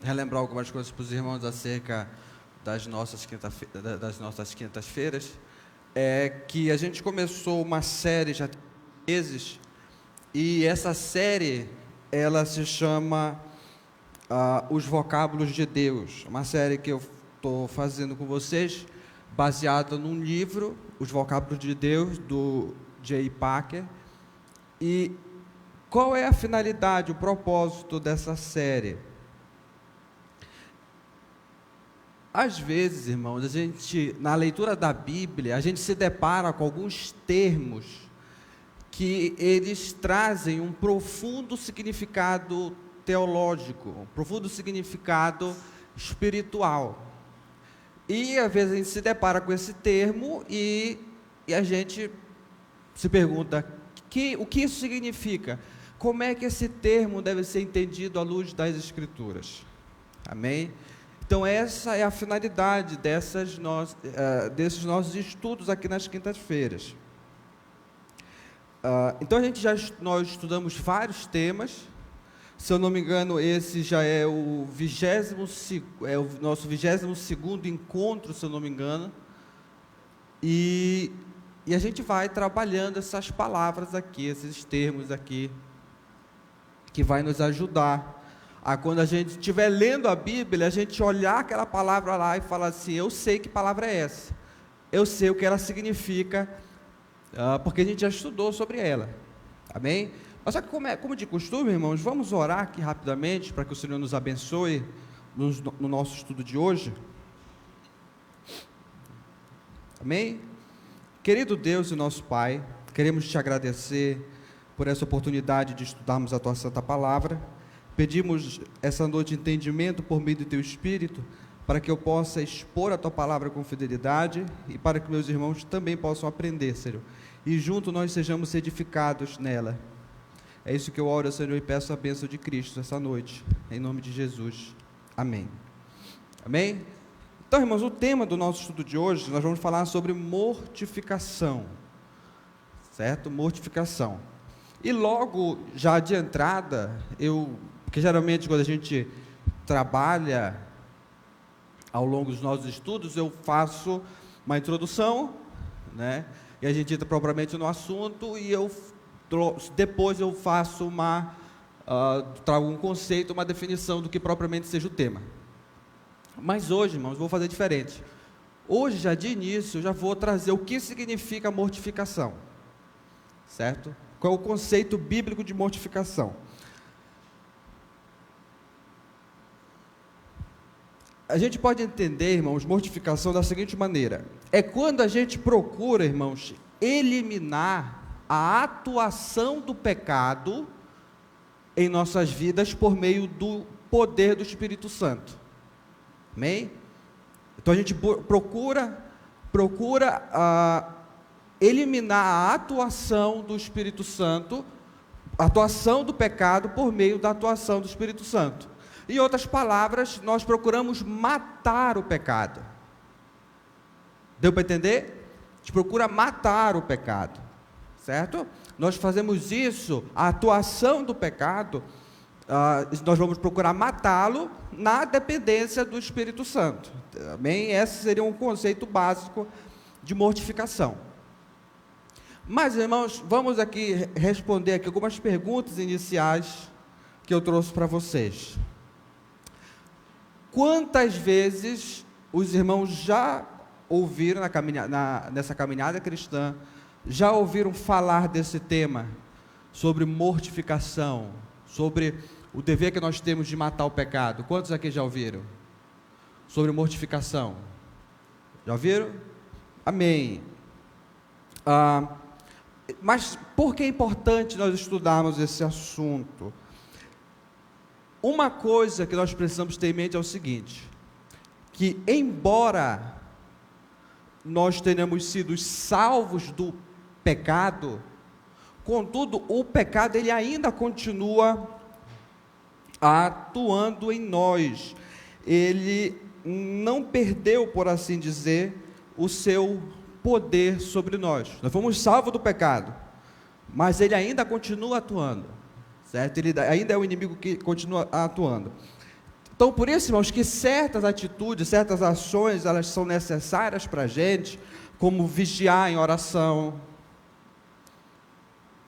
relembrar algumas coisas para os irmãos acerca das nossas quintas-feiras. É que a gente começou uma série já tem meses, e essa série, ela se chama Os Vocábulos de Deus. Uma série que eu estou fazendo com vocês, baseada num livro, Os Vocábulos de Deus, do J. Packer. E qual é a finalidade, o propósito dessa série? Às vezes, irmãos, na leitura da Bíblia, a gente se depara com alguns termos que eles trazem um profundo significado teológico, um profundo significado espiritual. E às vezes a gente se depara com esse termo e a gente se pergunta o que isso significa? Como é que esse termo deve ser entendido à luz das Escrituras? Amém? Então essa é a finalidade desses nossos estudos aqui nas quintas-feiras. Então nós estudamos vários temas. Se eu não me engano, esse já é o nosso 22º encontro, se eu não me engano. E a gente vai trabalhando essas palavras aqui, esses termos aqui, que vai nos ajudar a, quando a gente estiver lendo a Bíblia, a gente olhar aquela palavra lá e falar assim: eu sei que palavra é essa, eu sei o que ela significa, porque a gente já estudou sobre ela. Amém? Mas só que como de costume, irmãos, vamos orar aqui rapidamente, para que o Senhor nos abençoe no nosso estudo de hoje. Amém? Querido Deus e nosso Pai, queremos te agradecer por essa oportunidade de estudarmos a tua santa palavra. Pedimos essa noite entendimento por meio do teu Espírito, para que eu possa expor a tua palavra com fidelidade e para que meus irmãos também possam aprender, Senhor, e junto nós sejamos edificados nela. É isso que eu oro, Senhor, e peço a bênção de Cristo essa noite, em nome de Jesus. Amém. Amém? Então, irmãos, o tema do nosso estudo de hoje, nós vamos falar sobre mortificação, certo? Mortificação. E logo, já de entrada, porque geralmente quando a gente trabalha ao longo dos nossos estudos, eu faço uma introdução, né? E a gente entra propriamente no assunto, e depois eu faço trago um conceito, uma definição do que propriamente seja o tema. Mas hoje, irmãos, vou fazer diferente. Hoje, já de início, eu já vou trazer o que significa mortificação, certo? Qual é o conceito bíblico de mortificação? A gente pode entender, irmãos, mortificação da seguinte maneira: é quando a gente procura, irmãos, eliminar a atuação do pecado em nossas vidas por meio do poder do Espírito Santo. Amém? Então a gente procura eliminar a atuação do Espírito Santo, a atuação do pecado por meio da atuação do Espírito Santo. Em outras palavras, nós procuramos matar o pecado. Deu para entender? A gente procura matar o pecado, certo? Nós fazemos isso, a atuação do pecado, nós vamos procurar matá-lo na dependência do Espírito Santo. Amém? Esse seria um conceito básico de mortificação. Mas, irmãos, vamos aqui responder aqui algumas perguntas iniciais que eu trouxe para vocês. Quantas vezes os irmãos já ouviram nessa caminhada cristã, já ouviram falar desse tema, sobre mortificação, sobre o dever que nós temos de matar o pecado? Quantos aqui já ouviram? Sobre mortificação. Já ouviram? Amém. Mas por que é importante nós estudarmos esse assunto? Uma coisa que nós precisamos ter em mente é o seguinte: que embora nós tenhamos sido salvos do pecado, contudo, o pecado ele ainda continua atuando em nós. Ele não perdeu, por assim dizer, o seu poder sobre nós. Nós fomos salvos do pecado, mas ele ainda continua atuando, certo? Ele ainda é o inimigo que continua atuando. Então, por isso, irmãos, que certas atitudes, certas ações, elas são necessárias para a gente, como vigiar em oração.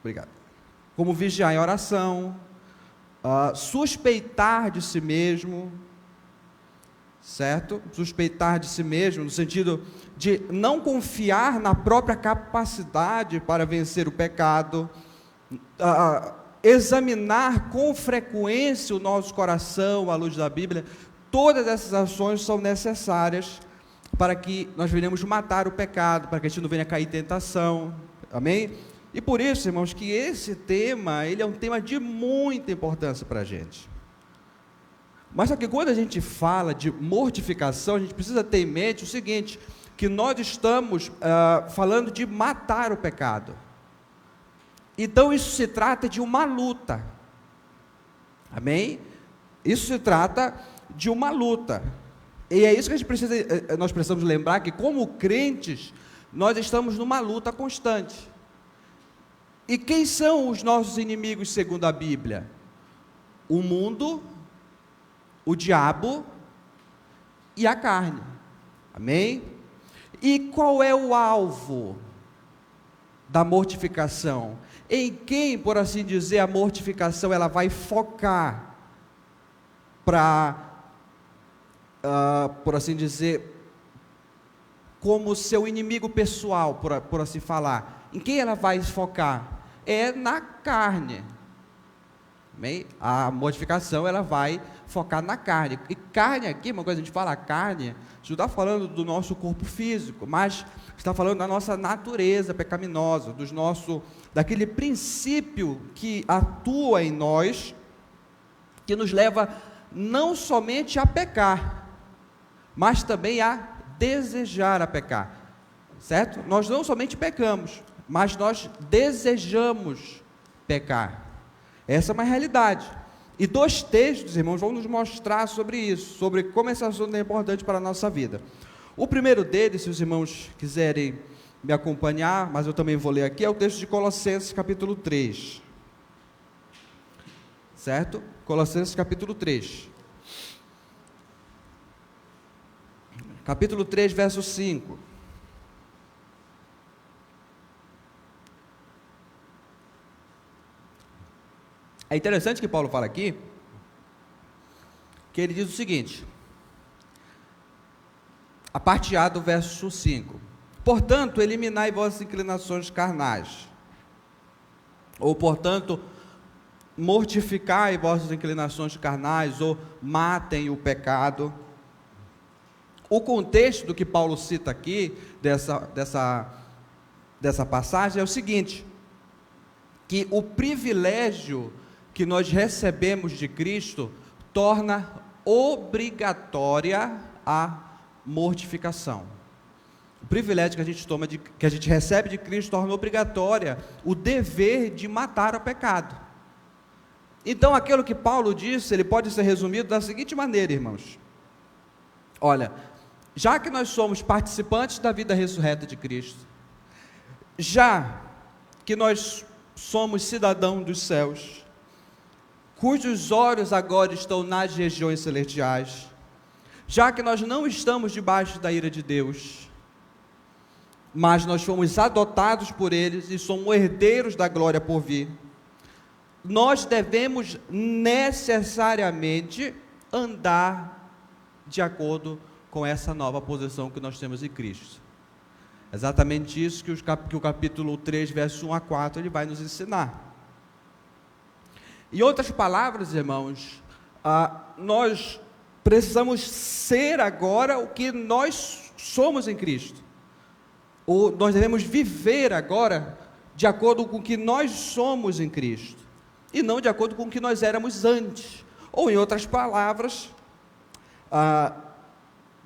Obrigado. Como vigiar em oração, suspeitar de si mesmo, certo? Suspeitar de si mesmo, no sentido de não confiar na própria capacidade para vencer o pecado, examinar com frequência o nosso coração à luz da Bíblia. Todas essas ações são necessárias para que nós venhamos matar o pecado, para que a gente não venha cair em tentação, amém? E por isso, irmãos, que esse tema, ele é um tema de muita importância para a gente. Mas só que quando a gente fala de mortificação, a gente precisa ter em mente o seguinte, que nós estamos falando de matar o pecado. Então isso se trata de uma luta, amém? Isso se trata de uma luta, e é isso que nós precisamos lembrar, que como crentes, nós estamos numa luta constante. E quem são os nossos inimigos segundo a Bíblia? O mundo, o diabo e a carne, amém? E qual é o alvo da mortificação? Em quem, por assim dizer, a mortificação ela vai focar por assim dizer, como seu inimigo pessoal, por assim falar? Em quem ela vai focar? É na carne. Bem, a mortificação ela vai focar na carne. E carne aqui, uma coisa a gente fala, carne, não está falando do nosso corpo físico, mas está falando da nossa natureza pecaminosa, daquele princípio que atua em nós, que nos leva não somente a pecar, mas também a desejar a pecar, certo? Nós não somente pecamos, mas nós desejamos pecar. Essa é uma realidade. E 2 textos, irmãos, vão nos mostrar sobre isso, sobre como esse assunto é importante para a nossa vida. O primeiro deles, se os irmãos quiserem me acompanhar, mas eu também vou ler aqui, é o texto de Colossenses capítulo 3. Certo? Colossenses capítulo 3. Capítulo 3, verso 5. É interessante que Paulo fala aqui, que ele diz o seguinte, a parte A do verso 5, portanto, eliminai vossas inclinações carnais, ou portanto, mortificai vossas inclinações carnais, ou matem o pecado. O contexto do que Paulo cita aqui, dessa passagem, é o seguinte, que o privilégio que nós recebemos de Cristo torna obrigatória a mortificação. O privilégio que a gente recebe de Cristo torna obrigatória o dever de matar o pecado. Então, aquilo que Paulo disse, ele pode ser resumido da seguinte maneira, irmãos. Olha, já que nós somos participantes da vida ressurreta de Cristo, já que nós somos cidadãos dos céus, cujos olhos agora estão nas regiões celestiais, já que nós não estamos debaixo da ira de Deus, mas nós fomos adotados por eles e somos herdeiros da glória por vir, nós devemos necessariamente andar de acordo com essa nova posição que nós temos em Cristo. Exatamente isso que o capítulo 3, verso 1 a 4, ele vai nos ensinar. Em outras palavras, irmãos, nós precisamos ser agora o que nós somos em Cristo, ou nós devemos viver agora de acordo com o que nós somos em Cristo, e não de acordo com o que nós éramos antes, ou em outras palavras,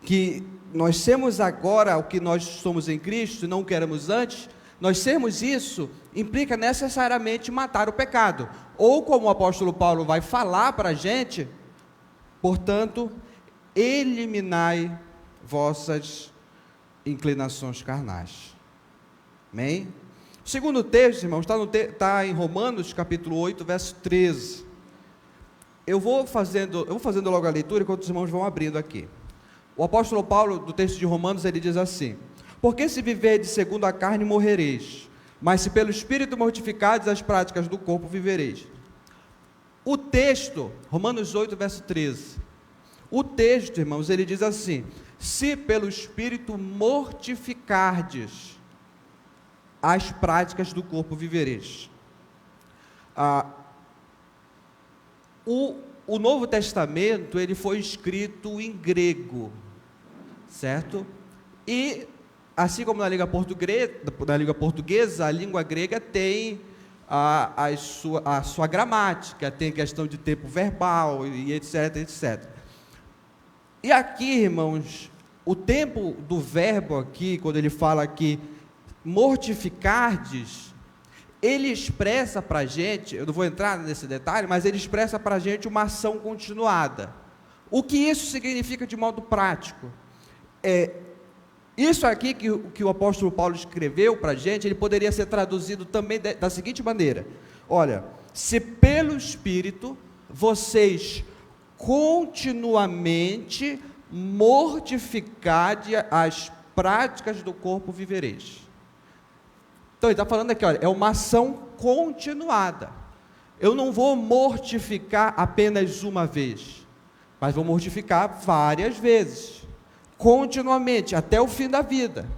que nós sermos agora o que nós somos em Cristo, e não o que éramos antes. Nós sermos isso, implica necessariamente matar o pecado, ou como o apóstolo Paulo vai falar para a gente, portanto, eliminai vossas inclinações carnais, amém? O segundo texto, irmãos, está em Romanos capítulo 8, verso 13, eu vou fazendo logo a leitura enquanto os irmãos vão abrindo aqui. O apóstolo Paulo, do texto de Romanos, ele diz assim: porque se viverdes segundo a carne, morrereis, mas se pelo Espírito mortificardes as práticas do corpo, vivereis. O texto, Romanos 8, verso 13, o texto, irmãos, ele diz assim: se pelo Espírito mortificardes as práticas do corpo, vivereis. O Novo Testamento, ele foi escrito em grego, certo? E, assim como na língua portuguesa, a língua grega tem a sua gramática, tem questão de tempo verbal, e etc, etc. E aqui, irmãos, o tempo do verbo aqui, quando ele fala aqui, mortificardes, ele expressa para a gente, eu não vou entrar nesse detalhe, mas ele expressa para a gente uma ação continuada. O que isso significa de modo prático? Isso aqui que o apóstolo Paulo escreveu para a gente, ele poderia ser traduzido também da seguinte maneira: olha, se pelo Espírito vocês continuamente mortificardes as práticas do corpo, vivereis. Então ele está falando aqui, olha, é uma ação continuada. Eu não vou mortificar apenas uma vez, mas vou mortificar várias vezes, continuamente, até o fim da vida.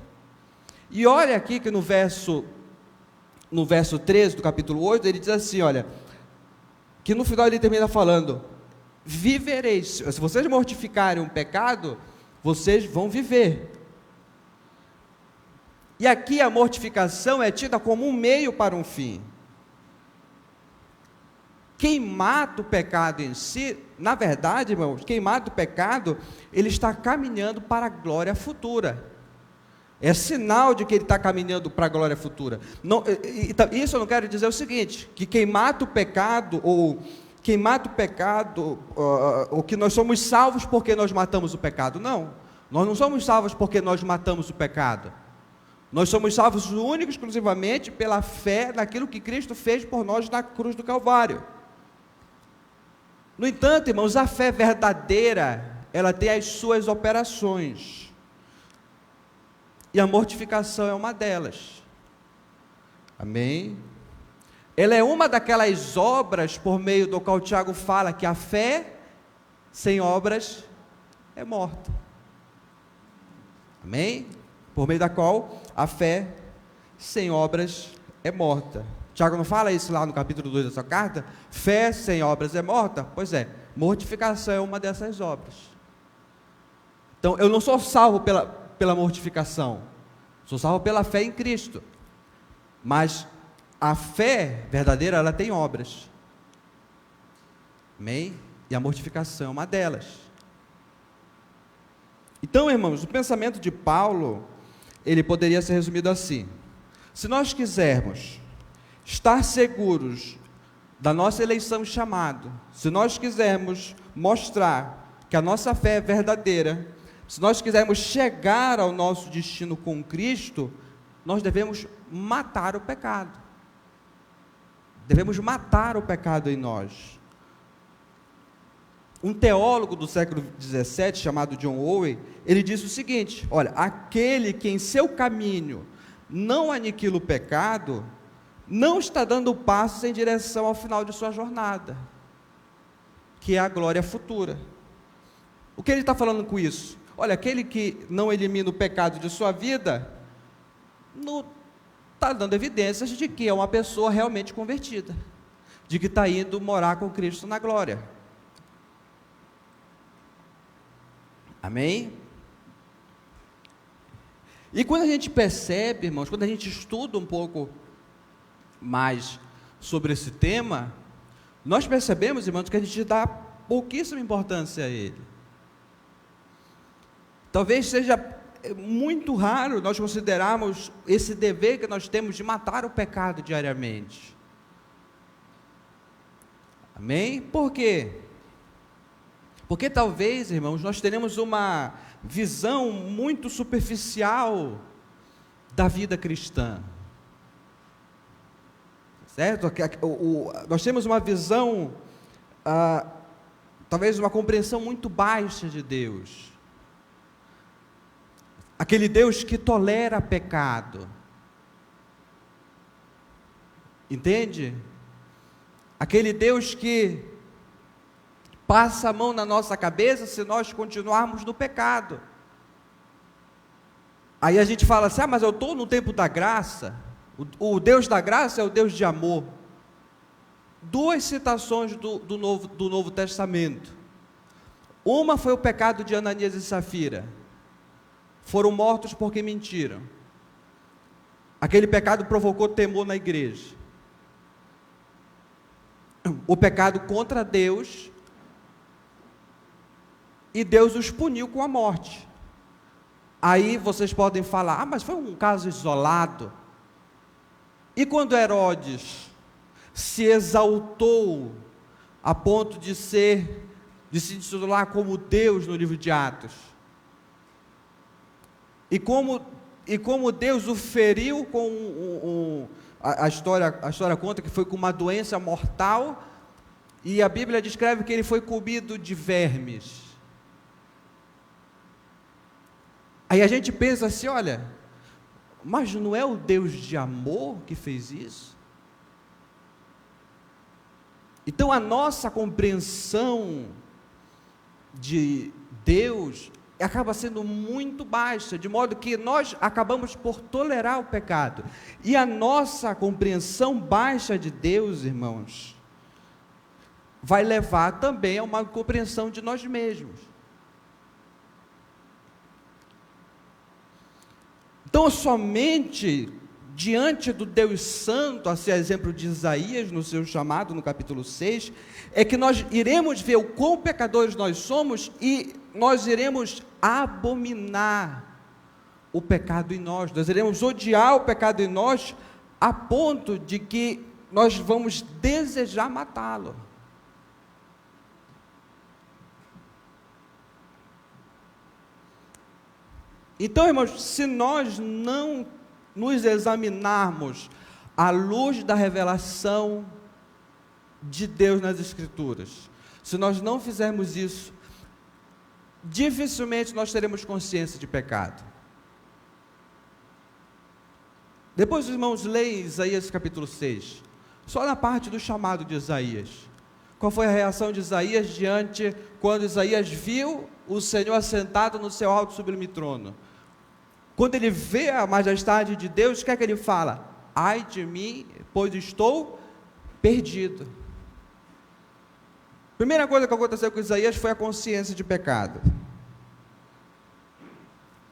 E olha aqui que no verso 13 do capítulo 8, ele diz assim, olha, que no final ele termina falando: vivereis. Se vocês mortificarem um pecado, vocês vão viver. E aqui a mortificação é tida como um meio para um fim. Quem mata o pecado em si, na verdade, irmãos, quem mata o pecado, ele está caminhando para a glória futura. É sinal de que ele está caminhando para a glória futura. Não, isso eu não quero dizer o seguinte, que quem mata o pecado, ou que nós somos salvos porque nós matamos o pecado. Não, nós não somos salvos porque nós matamos o pecado. Nós somos salvos única e exclusivamente pela fé naquilo que Cristo fez por nós na cruz do Calvário. No entanto, irmãos, a fé verdadeira, ela tem as suas operações. E a mortificação é uma delas. Amém? Ela é uma daquelas obras por meio do qual o Tiago fala que a fé sem obras é morta. Amém? Por meio da qual a fé sem obras é morta. Tiago não fala isso lá no capítulo 2 da sua carta? Fé sem obras é morta? Pois é, mortificação é uma dessas obras. Então, eu não sou salvo pela mortificação, sou salvo pela fé em Cristo. Mas a fé verdadeira, ela tem obras. Amém? E a mortificação é uma delas. Então, irmãos, o pensamento de Paulo, ele poderia ser resumido assim: se nós quisermos estar seguros da nossa eleição e chamado, se nós quisermos mostrar que a nossa fé é verdadeira, se nós quisermos chegar ao nosso destino com Cristo, nós devemos matar o pecado. Devemos matar o pecado em nós. Um teólogo do século XVII, chamado John Owen, ele disse o seguinte: olha, aquele que em seu caminho não aniquila o pecado, não está dando passos em direção ao final de sua jornada, que é a glória futura. O que ele está falando com isso? Olha, aquele que não elimina o pecado de sua vida, não está dando evidências de que é uma pessoa realmente convertida, de que está indo morar com Cristo na glória. Amém? E quando a gente percebe, irmãos, quando a gente estuda um pouco mais sobre esse tema, nós percebemos, irmãos, que a gente dá pouquíssima importância a ele. Talvez seja muito raro nós considerarmos esse dever que nós temos de matar o pecado diariamente. Amém? Por quê? Porque talvez, irmãos, nós tenhamos uma visão muito superficial da vida cristã. Certo? Nós temos uma visão talvez uma compreensão muito baixa de Deus. Aquele Deus que tolera pecado. Entende? Aquele Deus que passa a mão na nossa cabeça se nós continuarmos no pecado. Aí a gente fala assim, mas eu estou no tempo da graça. O Deus da graça é o Deus de amor. Duas citações do Novo Testamento. Uma foi o pecado de Ananias e Safira. Foram mortos porque mentiram. Aquele pecado provocou temor na igreja. O pecado contra Deus, e Deus os puniu com a morte. Aí vocês podem falar, mas foi um caso isolado. E quando Herodes se exaltou a ponto de se intitular como Deus no livro de Atos, e como Deus o feriu com a história conta que foi com uma doença mortal, e a Bíblia descreve que ele foi comido de vermes. Aí a gente pensa assim, olha, mas não é o Deus de amor que fez isso? Então a nossa compreensão de Deus acaba sendo muito baixa, de modo que nós acabamos por tolerar o pecado. E a nossa compreensão baixa de Deus, irmãos, vai levar também a uma compreensão de nós mesmos. Então, somente diante do Deus Santo, assim, a exemplo de Isaías, no seu chamado, no capítulo 6, é que nós iremos ver o quão pecadores nós somos e nós iremos abominar o pecado em nós, nós iremos odiar o pecado em nós, a ponto de que nós vamos desejar matá-lo. Então, irmãos, se nós não nos examinarmos à luz da revelação de Deus nas Escrituras, se nós não fizermos isso, dificilmente nós teremos consciência de pecado. Depois os irmãos leem Isaías capítulo 6, só na parte do chamado de Isaías. Qual foi a reação de Isaías quando Isaías viu o Senhor assentado no seu alto e sublime trono? Quando ele vê a majestade de Deus, o que é que ele fala? Ai de mim, pois estou perdido. Primeira coisa que aconteceu com Isaías foi a consciência de pecado.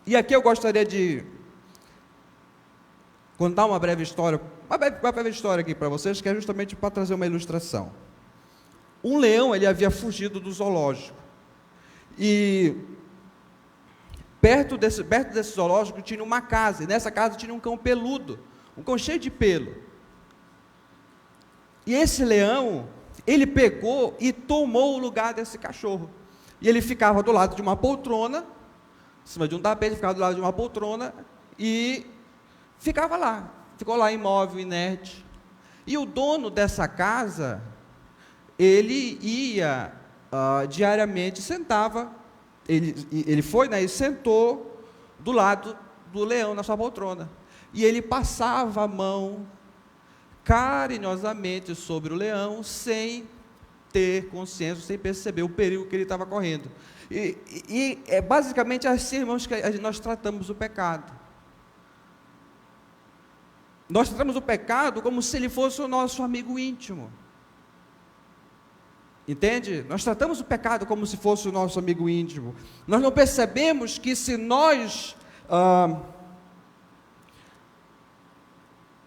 E aqui eu gostaria de contar uma breve história aqui para vocês, que é justamente para trazer uma ilustração. Um leão, ele havia fugido do zoológico, e perto desse zoológico tinha uma casa, e nessa casa tinha um cão peludo, um cão cheio de pelo. E esse leão, ele pegou e tomou o lugar desse cachorro, e ele ficava do lado de uma poltrona, em cima de um tapete, ficava do lado de uma poltrona, e ficou lá imóvel, inerte. E o dono dessa casa, ele ia diariamente, ele foi, e sentou do lado do leão na sua poltrona, e ele passava a mão carinhosamente sobre o leão, sem ter consciência, sem perceber o perigo que ele estava correndo. E é basicamente assim, irmãos, que nós tratamos o pecado. Nós tratamos o pecado como se ele fosse o nosso amigo íntimo. Entende? Nós tratamos o pecado como se fosse o nosso amigo íntimo. Nós não percebemos que se nós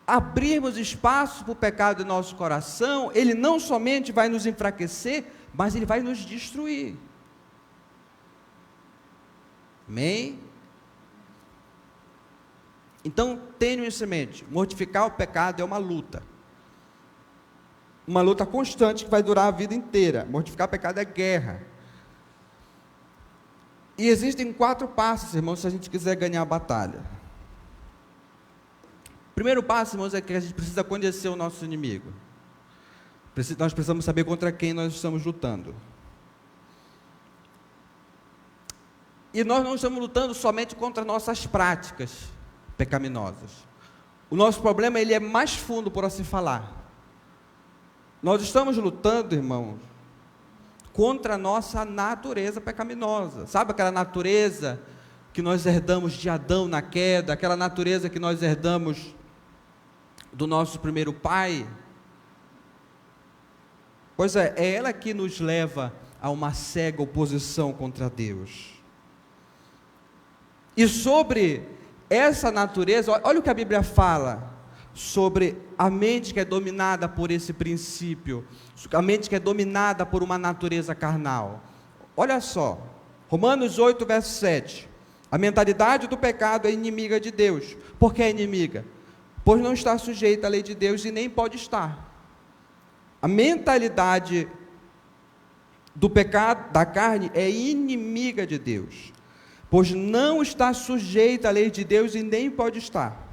abrirmos espaço para o pecado em nosso coração, ele não somente vai nos enfraquecer, mas ele vai nos destruir. Amém? Então, tenham isso em mente, mortificar o pecado é uma luta constante que vai durar a vida inteira. Mortificar o pecado é guerra, e existem 4 passos, irmãos, se a gente quiser ganhar a batalha. O primeiro passo, irmãos, é que a gente precisa conhecer o nosso inimigo. Nós precisamos saber contra quem nós estamos lutando. E nós não estamos lutando somente contra nossas práticas pecaminosas. O nosso problema, ele é mais fundo, por assim falar. Nós estamos lutando, irmãos, contra a nossa natureza pecaminosa. Sabe aquela natureza que nós herdamos de Adão na queda, aquela natureza que nós herdamos do nosso primeiro pai? Pois é ela que nos leva a uma cega oposição contra Deus. E sobre essa natureza, olha o que a Bíblia fala sobre a mente que é dominada por esse princípio, a mente que é dominada por uma natureza carnal. Olha só, Romanos 8, verso 7. A mentalidade do pecado é inimiga de Deus. Por que é inimiga? Pois não está sujeita à lei de Deus e nem pode estar. A mentalidade do pecado, da carne, é inimiga de Deus, pois não está sujeita à lei de Deus e nem pode estar.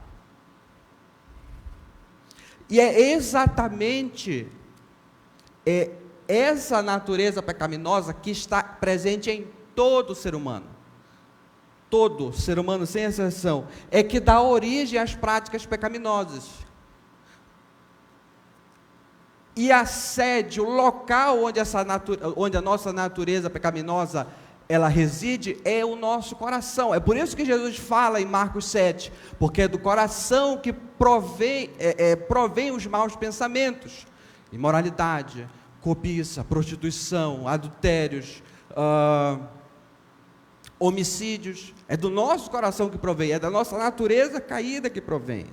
E é exatamente essa natureza pecaminosa que está presente em todo ser humano. Todo ser humano, sem exceção, é que dá origem às práticas pecaminosas. E a sede, o local onde a nossa natureza pecaminosa ela reside, é o nosso coração. É por isso que Jesus fala em Marcos 7, porque é do coração que provém os maus pensamentos, imoralidade, cobiça, prostituição, adultérios, homicídios. É do nosso coração que provém, é da nossa natureza caída que provém.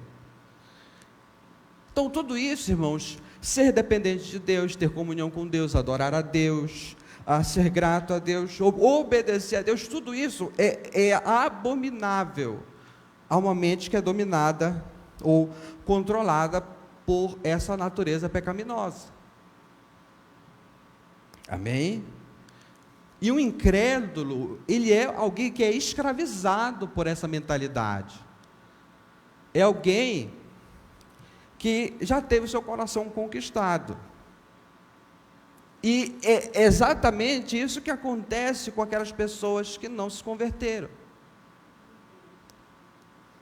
Então tudo isso, irmãos, ser dependente de Deus, ter comunhão com Deus, adorar a Deus, a ser grato a Deus, obedecer a Deus, tudo isso é abominável a uma mente que é dominada ou controlada por essa natureza pecaminosa. Amém? E um incrédulo, ele é alguém que é escravizado por essa mentalidade. É alguém que já teve seu coração conquistado. E é exatamente isso que acontece com aquelas pessoas que não se converteram.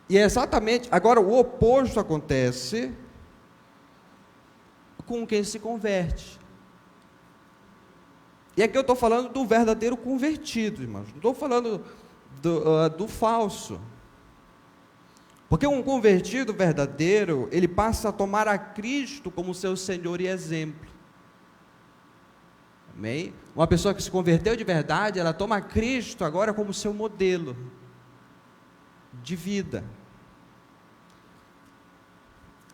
E é exatamente, agora o oposto acontece com quem se converte. E aqui eu estou falando do verdadeiro convertido, irmãos, não estou falando do falso. Porque um convertido verdadeiro, ele passa a tomar a Cristo como seu Senhor e exemplo. Amém? Uma pessoa que se converteu de verdade, ela toma Cristo agora como seu modelo de vida.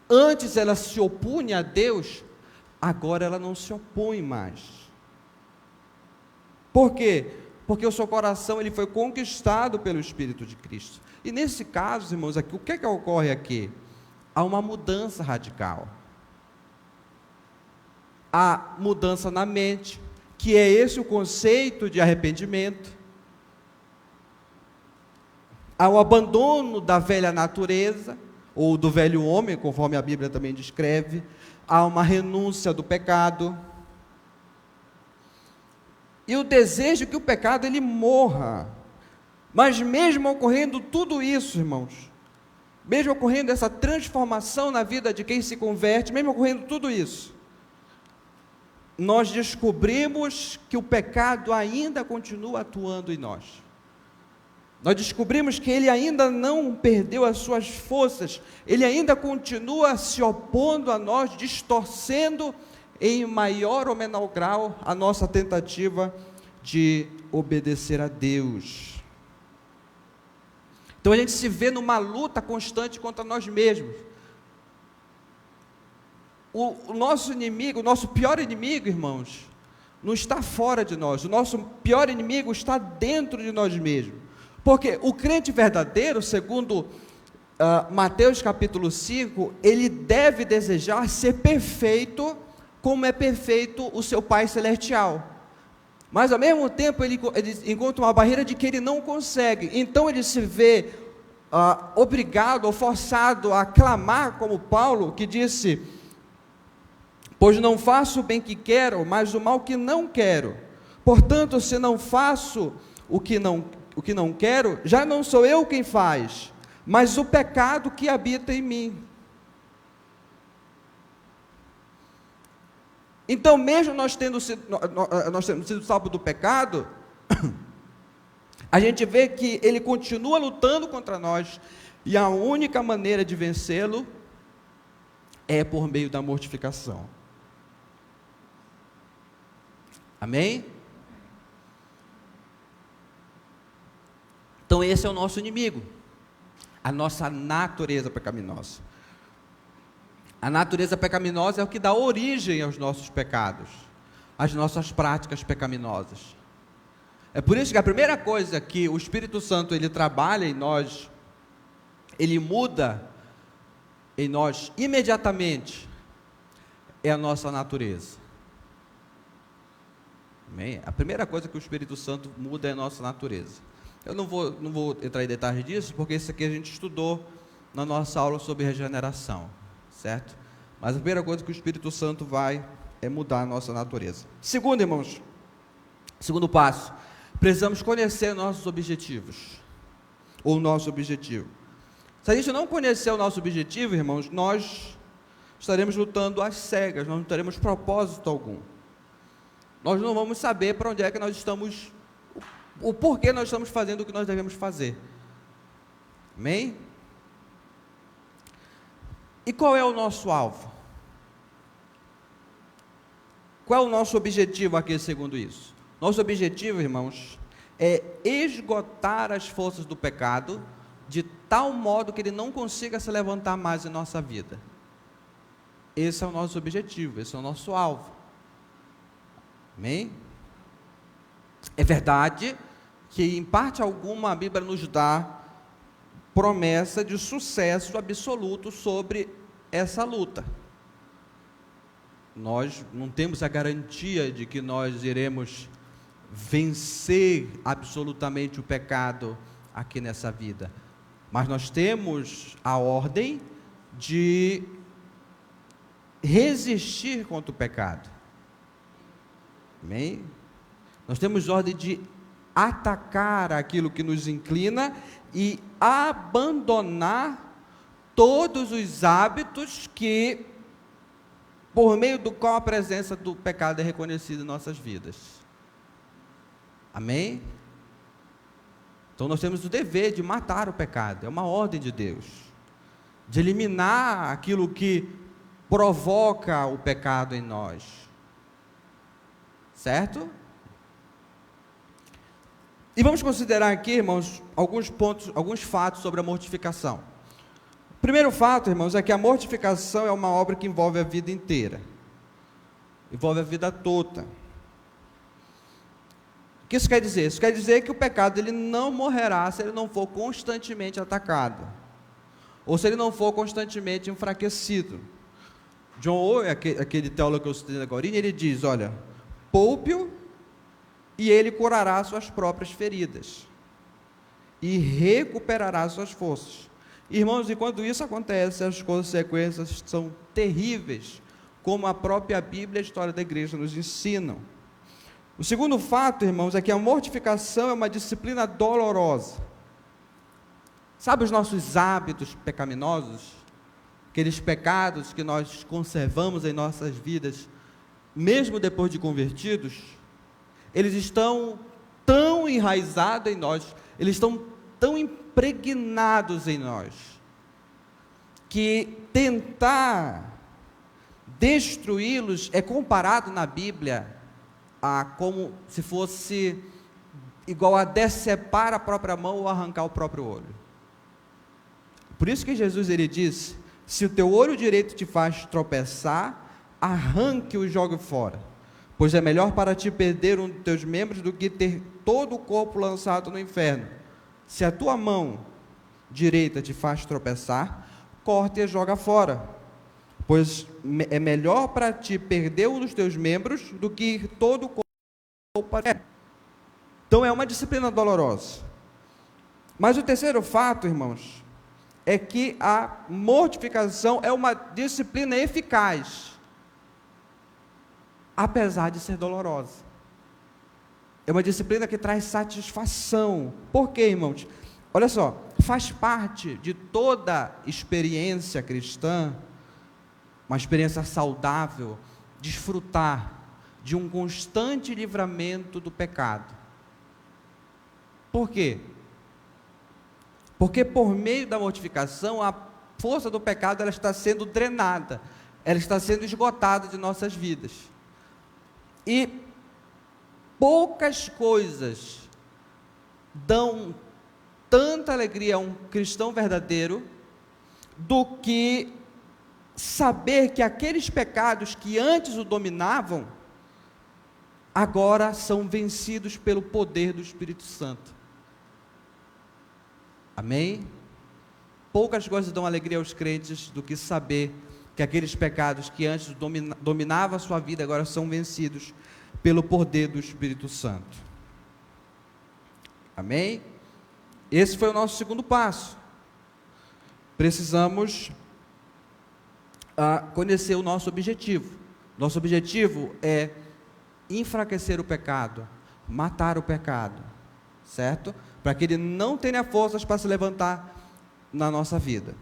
Antes ela se opunha a Deus, agora ela não se opõe mais. Por quê? Porque o seu coração ele foi conquistado pelo Espírito de Cristo. E nesse caso, irmãos, aqui, o que é que ocorre aqui? Há uma mudança radical. Há mudança na mente, que é esse o conceito de arrependimento. Há o abandono da velha natureza, ou do velho homem, conforme a Bíblia também descreve. Há uma renúncia do pecado. E o desejo que o pecado ele morra. Mas mesmo ocorrendo tudo isso, irmãos, mesmo ocorrendo essa transformação na vida de quem se converte, mesmo ocorrendo tudo isso, nós descobrimos que o pecado ainda continua atuando em nós. Nós descobrimos que ele ainda não perdeu as suas forças, ele ainda continua se opondo a nós, distorcendo em maior ou menor grau a nossa tentativa de obedecer a Deus. Então a gente se vê numa luta constante contra nós mesmos. O nosso inimigo, o nosso pior inimigo, irmãos, não está fora de nós. O nosso pior inimigo está dentro de nós mesmos. Porque o crente verdadeiro, segundo Mateus capítulo 5, ele deve desejar ser perfeito, como é perfeito o seu Pai Celestial. Mas ao mesmo tempo ele encontra uma barreira de que ele não consegue. Então ele se vê obrigado ou forçado a clamar como Paulo, que disse: pois não faço o bem que quero, mas o mal que não quero. Portanto, se não faço o que não quero, já não sou eu quem faz, mas o pecado que habita em mim. Então, mesmo nós tendo sido salvos do pecado, a gente vê que ele continua lutando contra nós, e a única maneira de vencê-lo é por meio da mortificação. Amém? Então esse é o nosso inimigo, a nossa natureza pecaminosa. A natureza pecaminosa é o que dá origem aos nossos pecados, às nossas práticas pecaminosas. É por isso que a primeira coisa que o Espírito Santo ele trabalha em nós, ele muda em nós imediatamente, é a nossa natureza. Amém? A primeira coisa que o Espírito Santo muda é a nossa natureza. Eu não vou entrar em detalhes disso, porque isso aqui a gente estudou na nossa aula sobre regeneração, certo? Mas a primeira coisa que o Espírito Santo vai é mudar a nossa natureza. Segundo, irmãos, segundo passo, precisamos conhecer nossos objetivos, ou nosso objetivo. Se a gente não conhecer o nosso objetivo, irmãos, nós estaremos lutando às cegas, nós não teremos propósito algum. Nós não vamos saber para onde é que nós estamos, o porquê nós estamos fazendo o que nós devemos fazer. Amém? E qual é o nosso alvo? Qual é o nosso objetivo aqui segundo isso? Nosso objetivo, irmãos, é esgotar as forças do pecado de tal modo que ele não consiga se levantar mais em nossa vida. Esse é o nosso objetivo, esse é o nosso alvo. Amém? É verdade que em parte alguma a Bíblia nos dá promessa de sucesso absoluto sobre essa luta. Nós não temos a garantia de que nós iremos vencer absolutamente o pecado aqui nessa vida, mas nós temos a ordem de resistir contra o pecado. Amém? Nós temos ordem de atacar aquilo que nos inclina e abandonar todos os hábitos que, por meio do qual a presença do pecado é reconhecida em nossas vidas. Amém? Então nós temos o dever de matar o pecado, é uma ordem de Deus, de eliminar aquilo que provoca o pecado em nós. Certo? E vamos considerar aqui, irmãos, alguns fatos sobre a mortificação. O primeiro fato, irmãos, é que a mortificação é uma obra que envolve a vida inteira, envolve a vida toda. O que isso quer dizer? Isso quer dizer que o pecado ele não morrerá se ele não for constantemente atacado, ou se ele não for constantemente enfraquecido. John Owen, aquele teólogo que eu citei agora, ele diz, olha, poupe-o e ele curará suas próprias feridas e recuperará suas forças. Irmãos, enquanto isso acontece, as consequências são terríveis, como a própria Bíblia e a história da igreja nos ensinam. O segundo fato, irmãos, é que a mortificação é uma disciplina dolorosa. Sabe os nossos hábitos pecaminosos? Aqueles pecados que nós conservamos em nossas vidas, mesmo depois de convertidos, eles estão tão enraizados em nós, eles estão tão impregnados em nós, que tentar destruí-los é comparado na Bíblia a como se fosse igual a decepar a própria mão ou arrancar o próprio olho. Por isso que Jesus ele disse, se o teu olho direito te faz tropeçar, arranque-o e jogue fora, pois é melhor para ti perder um dos teus membros do que ter todo o corpo lançado no inferno. Se a tua mão direita te faz tropeçar, corta e joga fora, pois é melhor para ti perder um dos teus membros do que todo o corpo para ti. Então é uma disciplina dolorosa. Mas o terceiro fato, irmãos, é que a mortificação é uma disciplina eficaz, apesar de ser dolorosa. É uma disciplina que traz satisfação. Por quê, irmãos? Olha só, faz parte de toda experiência cristã, uma experiência saudável, desfrutar de um constante livramento do pecado. Por quê? Porque por meio da mortificação, a força do pecado ela está sendo drenada, ela está sendo esgotada de nossas vidas. E poucas coisas dão tanta alegria a um cristão verdadeiro do que saber que aqueles pecados que antes o dominavam, agora são vencidos pelo poder do Espírito Santo. Amém? Poucas coisas dão alegria aos crentes do que saber que aqueles pecados que antes dominavam a sua vida, agora são vencidos pelo poder do Espírito Santo. Amém? Esse foi o nosso segundo passo. Precisamos conhecer o nosso objetivo. Nosso objetivo é enfraquecer o pecado, matar o pecado, certo? Para que ele não tenha forças para se levantar na nossa vida.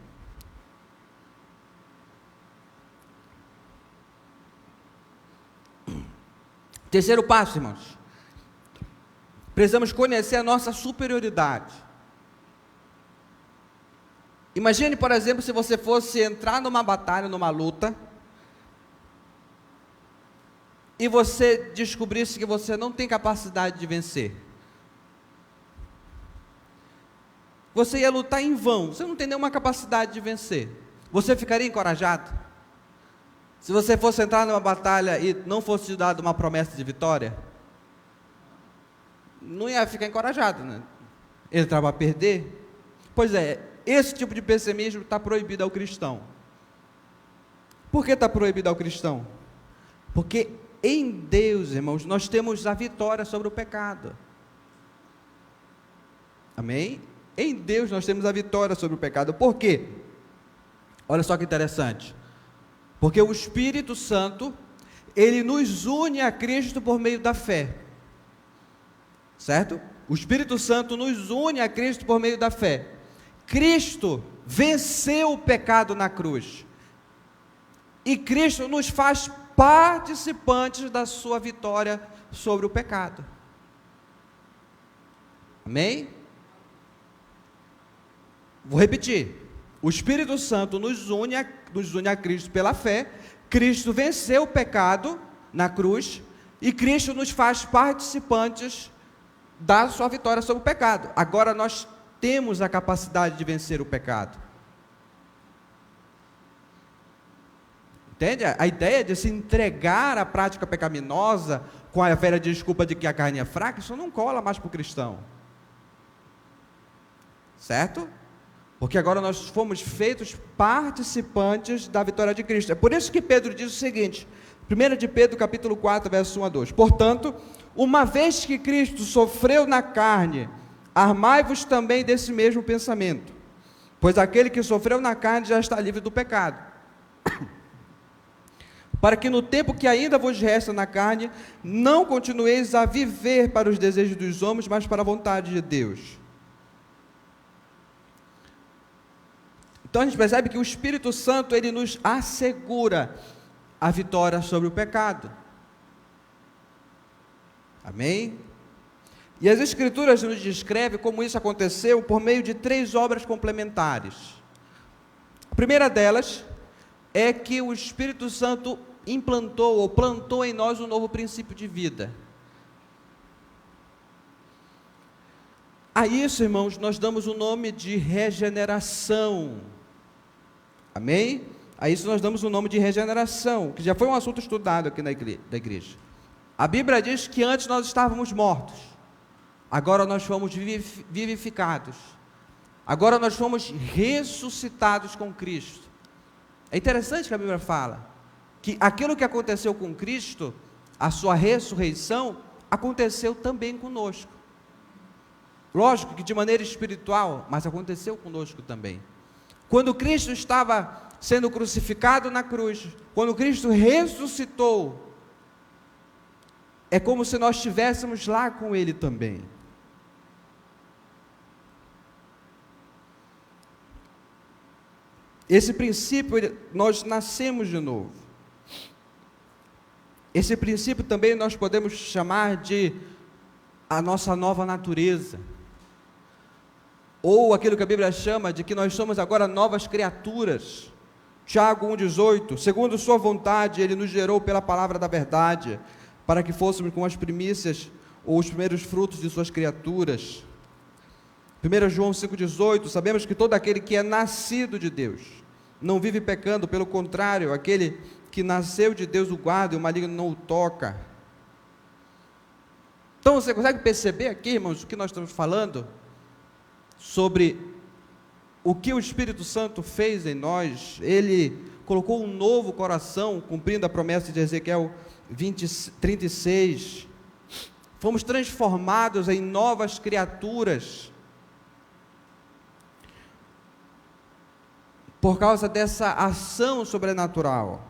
Terceiro passo, irmãos. Precisamos conhecer a nossa superioridade. Imagine, por exemplo, se você fosse entrar numa batalha, numa luta, e você descobrisse que você não tem capacidade de vencer. Você ia lutar em vão, você não tem nenhuma capacidade de vencer. Você ficaria encorajado? Se você fosse entrar numa batalha e não fosse te dado uma promessa de vitória, não ia ficar encorajado, né? Entrar para perder? Pois é, esse tipo de pessimismo está proibido ao cristão. Por que está proibido ao cristão? Porque em Deus, irmãos, nós temos a vitória sobre o pecado. Amém? Em Deus nós temos a vitória sobre o pecado. Por quê? Olha só que interessante. Porque o Espírito Santo, ele nos une a Cristo por meio da fé. Certo? O Espírito Santo nos une a Cristo por meio da fé. Cristo venceu o pecado na cruz. E Cristo nos faz participantes da sua vitória sobre o pecado. Amém? Vou repetir. O Espírito Santo nos une a Cristo pela fé. Cristo venceu o pecado na cruz. E Cristo nos faz participantes da sua vitória sobre o pecado. Agora nós temos a capacidade de vencer o pecado. Entende? A ideia de se entregar à prática pecaminosa com a velha desculpa de que a carne é fraca, isso não cola mais para o cristão. Certo? Porque agora nós fomos feitos participantes da vitória de Cristo. É por isso que Pedro diz o seguinte, 1 de Pedro capítulo 4, verso 1 a 2. Portanto, uma vez que Cristo sofreu na carne, armai-vos também desse mesmo pensamento, pois aquele que sofreu na carne já está livre do pecado. Para que no tempo que ainda vos resta na carne, não continueis a viver para os desejos dos homens, mas para a vontade de Deus. Então a gente percebe que o Espírito Santo, ele nos assegura a vitória sobre o pecado. Amém? E as Escrituras nos descrevem como isso aconteceu por meio de 3 obras complementares. A primeira delas é que o Espírito Santo implantou ou plantou em nós um novo princípio de vida. A isso, irmãos, nós damos o nome de regeneração. Amém? A isso nós damos o nome de regeneração, que já foi um assunto estudado aqui da igreja. A Bíblia diz que antes nós estávamos mortos, agora nós fomos vivificados, agora nós fomos ressuscitados com Cristo. É interessante que a Bíblia fala que aquilo que aconteceu com Cristo, a sua ressurreição, aconteceu também conosco. Lógico que de maneira espiritual, mas aconteceu conosco também. Quando Cristo estava sendo crucificado na cruz, quando Cristo ressuscitou, é como se nós estivéssemos lá com Ele também. Esse princípio, nós nascemos de novo. Esse princípio também nós podemos chamar de a nossa nova natureza. Ou aquilo que a Bíblia chama de que nós somos agora novas criaturas. Tiago 1,18, segundo sua vontade, Ele nos gerou pela palavra da verdade, para que fôssemos como as primícias, ou os primeiros frutos de suas criaturas. 1 João 5,18, sabemos que todo aquele que é nascido de Deus, não vive pecando, pelo contrário, aquele que nasceu de Deus o guarda, e o maligno não o toca. Então você consegue perceber aqui, irmãos, o que nós estamos falando? Sobre o que o Espírito Santo fez em nós. Ele colocou um novo coração, cumprindo a promessa de Ezequiel 36. Fomos transformados em novas criaturas, por causa dessa ação sobrenatural.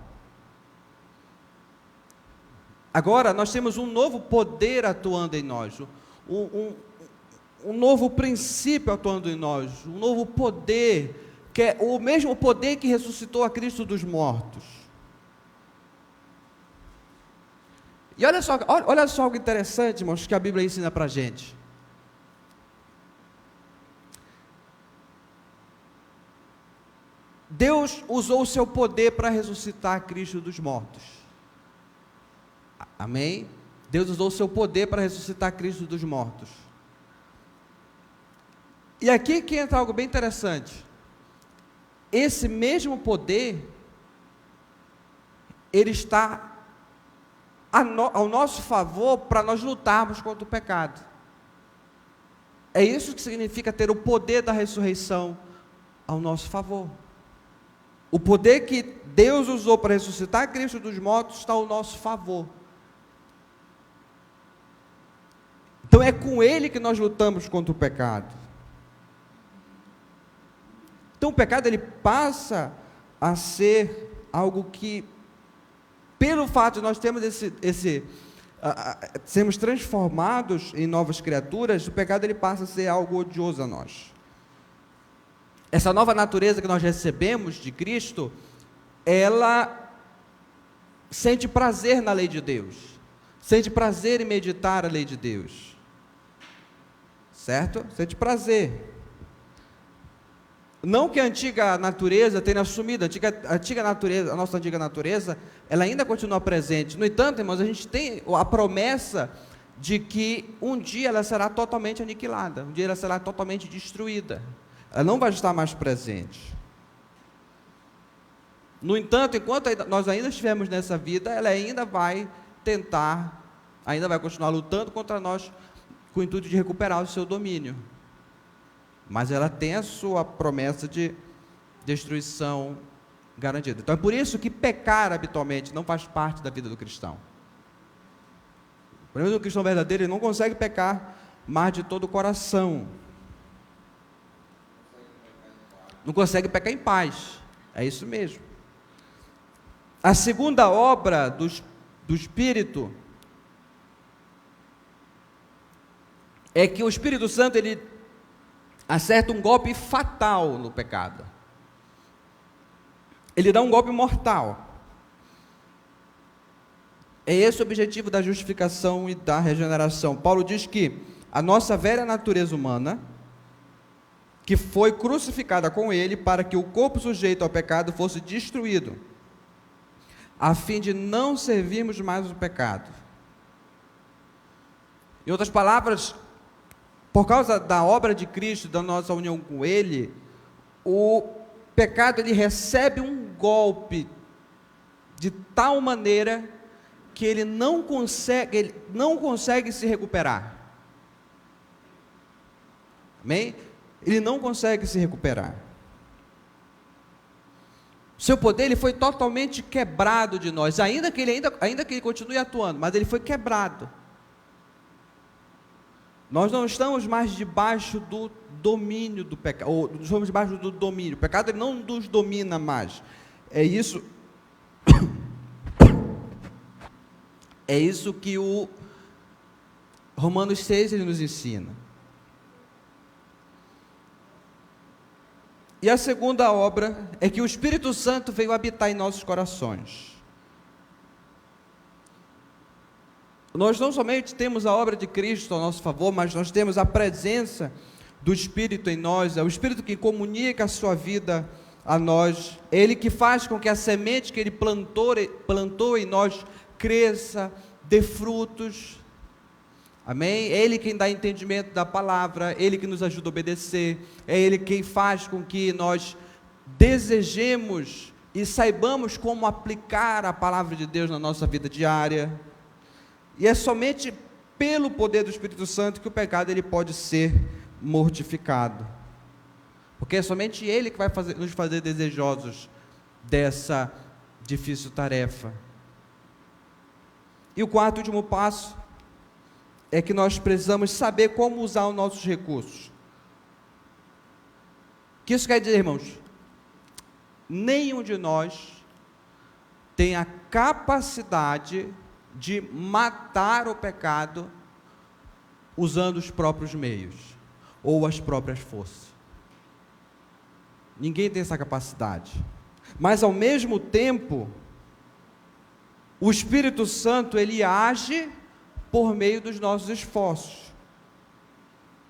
Agora nós temos um novo poder atuando em nós, um novo princípio atuando em nós, um novo poder, que é o mesmo poder que ressuscitou a Cristo dos mortos. E olha só algo interessante, irmãos, que a Bíblia ensina para a gente. Deus usou o seu poder para ressuscitar Cristo dos mortos. Amém? Deus usou o seu poder para ressuscitar Cristo dos mortos. E aqui que entra algo bem interessante. Esse mesmo poder, ele está ao nosso favor para nós lutarmos contra o pecado. É isso que significa ter o poder da ressurreição ao nosso favor. O poder que Deus usou para ressuscitar Cristo dos mortos está ao nosso favor. Então é com Ele que nós lutamos contra o pecado. Então o pecado, ele passa a ser algo que, pelo fato de nós termos sermos transformados em novas criaturas, o pecado, ele passa a ser algo odioso a nós. Essa nova natureza que nós recebemos de Cristo, ela sente prazer na lei de Deus, sente prazer em meditar a lei de Deus, certo? Sente prazer. Não que a antiga natureza tenha assumido, a nossa antiga natureza, ela ainda continua presente. No entanto, irmãos, a gente tem a promessa de que um dia ela será totalmente aniquilada, um dia ela será totalmente destruída. Ela não vai estar mais presente. No entanto, enquanto nós ainda estivermos nessa vida, ela ainda vai tentar, ainda vai continuar lutando contra nós, com o intuito de recuperar o seu domínio. Mas ela tem a sua promessa de destruição garantida. Então é por isso que pecar habitualmente não faz parte da vida do cristão. O problema do cristão verdadeiro, ele não consegue pecar mais de todo o coração. Não consegue pecar em paz. É isso mesmo. A segunda obra do Espírito é que o Espírito Santo, ele acerta um golpe fatal no pecado. Ele dá um golpe mortal. É esse o objetivo da justificação e da regeneração. Paulo diz que a nossa velha natureza humana, que foi crucificada com ele, para que o corpo sujeito ao pecado fosse destruído, a fim de não servirmos mais o pecado. Em outras palavras, por causa da obra de Cristo, da nossa união com Ele, o pecado, ele recebe um golpe de tal maneira que ele não consegue se recuperar. Amém? Ele não consegue se recuperar. Seu poder, ele foi totalmente quebrado de nós, ainda que ele continue atuando, mas ele foi quebrado. Nós não estamos mais debaixo do domínio do pecado, ou estamos debaixo do domínio. O pecado, ele não nos domina mais. É isso que Romanos 6 ele nos ensina. E a segunda obra é que o Espírito Santo veio habitar em nossos corações. Nós não somente temos a obra de Cristo ao nosso favor, mas nós temos a presença do Espírito em nós. É o Espírito que comunica a sua vida a nós. É Ele que faz com que a semente que Ele plantou em nós cresça, dê frutos. Amém? É Ele quem dá entendimento da palavra, Ele que nos ajuda a obedecer, é Ele quem faz com que nós desejemos e saibamos como aplicar a palavra de Deus na nossa vida diária. E é somente pelo poder do Espírito Santo que o pecado ele pode ser mortificado, porque é somente Ele que vai nos fazer desejosos dessa difícil tarefa. E o quarto e último passo é que nós precisamos saber como usar os nossos recursos. O que isso quer dizer, irmãos? Nenhum de nós tem a capacidade de matar o pecado usando os próprios meios ou as próprias forças. Ninguém tem essa capacidade. Mas ao mesmo tempo, o Espírito Santo ele age por meio dos nossos esforços.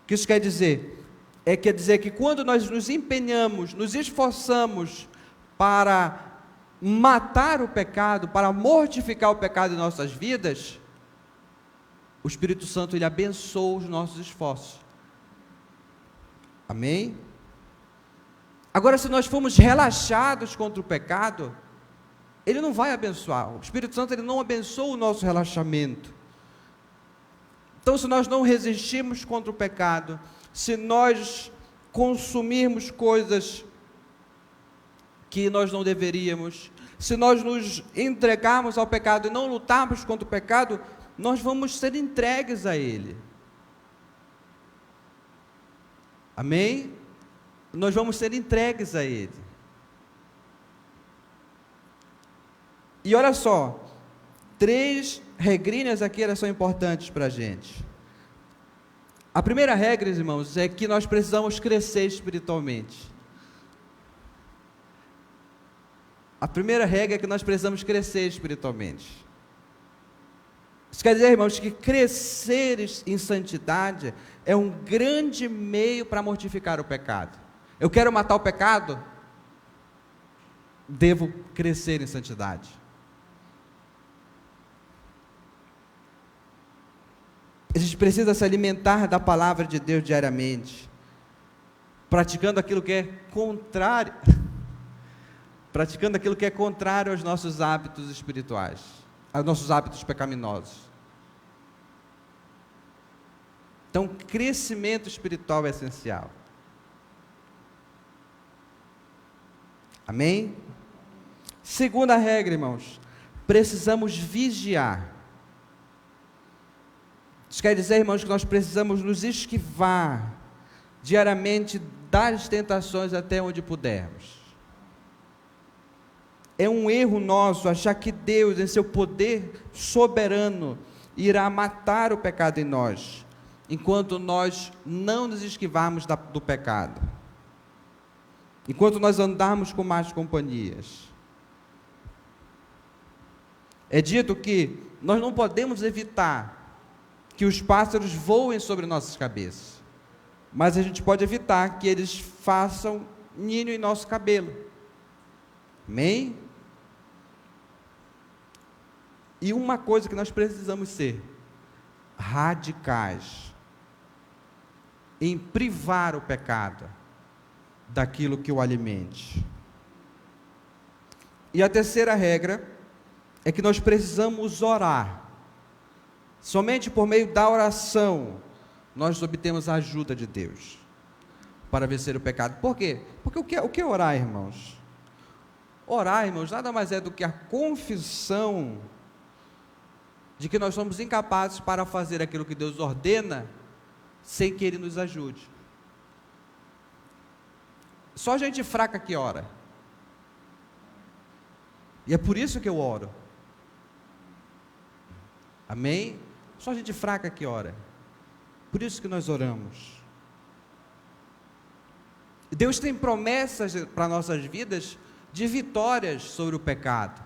O que isso quer dizer? Quer dizer que quando nós nos empenhamos, nos esforçamos para matar o pecado, para mortificar o pecado em nossas vidas, o Espírito Santo ele abençoa os nossos esforços. Amém? Agora, se nós formos relaxados contra o pecado, ele não vai abençoar. O Espírito Santo ele não abençoa o nosso relaxamento. Então, se nós não resistirmos contra o pecado, se nós consumirmos coisas que nós não deveríamos, se nós nos entregarmos ao pecado e não lutarmos contra o pecado, nós vamos ser entregues a ele. Amém? Nós vamos ser entregues a ele. E olha só, 3 regrinhas aqui elas são importantes para a gente. A primeira regra, irmãos, é que nós precisamos crescer espiritualmente. A primeira regra é que nós precisamos crescer espiritualmente. Isso quer dizer, irmãos, que crescer em santidade é um grande meio para mortificar o pecado. Eu quero matar o pecado? Devo crescer em santidade. A gente precisa se alimentar da palavra de Deus diariamente, praticando aquilo que é contrário, aos nossos hábitos espirituais, aos nossos hábitos pecaminosos. Então, crescimento espiritual é essencial. Amém? Segunda regra, irmãos, precisamos vigiar. Isso quer dizer, irmãos, que nós precisamos nos esquivar diariamente das tentações até onde pudermos. É um erro nosso achar que Deus, em seu poder soberano, irá matar o pecado em nós, enquanto nós não nos esquivarmos do pecado, enquanto nós andarmos com más companhias. É dito que nós não podemos evitar que os pássaros voem sobre nossas cabeças, mas a gente pode evitar que eles façam ninho em nosso cabelo. Amém? E uma coisa que nós precisamos ser radicais em privar o pecado daquilo que o alimente. E a terceira regra é que nós precisamos orar. Somente por meio da oração nós obtemos a ajuda de Deus para vencer o pecado. Por quê? Porque o que é orar, irmãos? Orar, irmãos, nada mais é do que a confissão de que nós somos incapazes para fazer aquilo que Deus ordena sem que Ele nos ajude. Só gente fraca que ora. E é por isso que eu oro. Amém? Só gente fraca que ora. Por isso que nós oramos. Deus tem promessas para nossas vidas de vitórias sobre o pecado.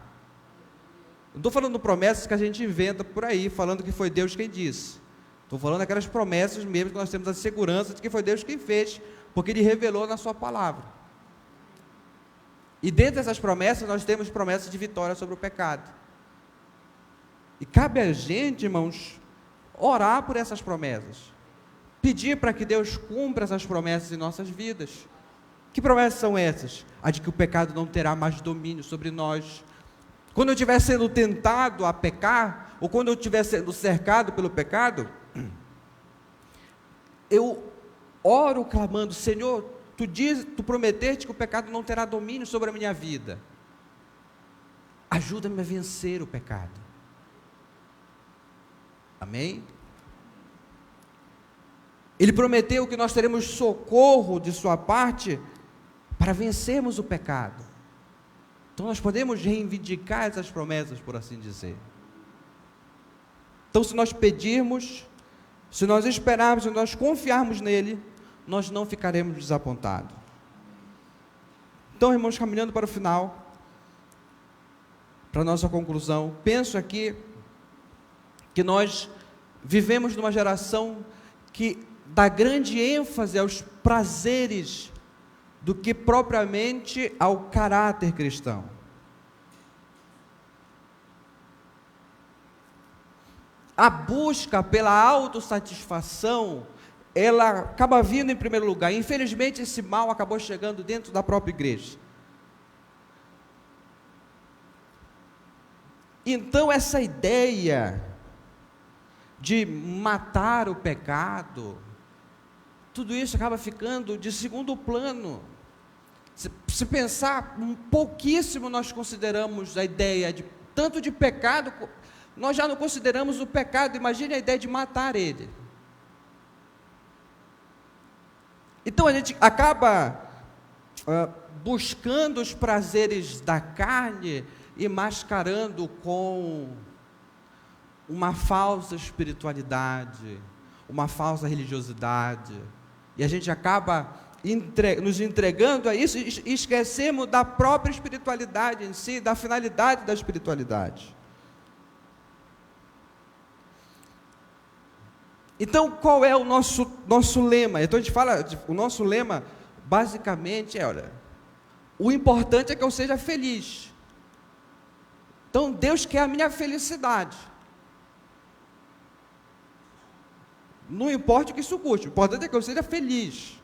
Não estou falando promessas que a gente inventa por aí, falando que foi Deus quem disse. Estou falando aquelas promessas mesmo que nós temos a segurança de que foi Deus quem fez, porque Ele revelou na sua palavra. E dentro dessas promessas, nós temos promessas de vitória sobre o pecado. E cabe a gente, irmãos, orar por essas promessas. Pedir para que Deus cumpra essas promessas em nossas vidas. Que promessas são essas? A de que o pecado não terá mais domínio sobre nós. Quando eu estiver sendo tentado a pecar, ou quando eu estiver sendo cercado pelo pecado, eu oro clamando: Senhor, Tu prometeste que o pecado não terá domínio sobre a minha vida. Ajuda-me a vencer o pecado. Amém? Ele prometeu que nós teremos socorro de sua parte para vencermos o pecado. Então nós podemos reivindicar essas promessas, por assim dizer. Então, se nós pedirmos, se nós esperarmos, se nós confiarmos nele, nós não ficaremos desapontados. Então, irmãos, caminhando para o final, para a nossa conclusão, penso aqui que nós vivemos numa geração que dá grande ênfase aos prazeres do que propriamente ao caráter cristão. A busca pela autossatisfação, ela acaba vindo em primeiro lugar. Infelizmente, esse mal acabou chegando dentro da própria igreja. Então, essa ideia de matar o pecado, tudo isso acaba ficando de segundo plano. Se pensar, pouquíssimo nós consideramos a ideia de tanto de pecado, nós já não consideramos o pecado, imagine a ideia de matar ele. Então a gente acaba buscando os prazeres da carne e mascarando com uma falsa espiritualidade, uma falsa religiosidade, e a gente acaba nos entregando a isso e esquecemos da própria espiritualidade em si, da finalidade da espiritualidade. Então, qual é o nosso lema? Então a gente fala, o nosso lema basicamente é, olha, o importante é que eu seja feliz. Então Deus quer a minha felicidade. Não importa o que isso custe, o importante é que eu seja feliz.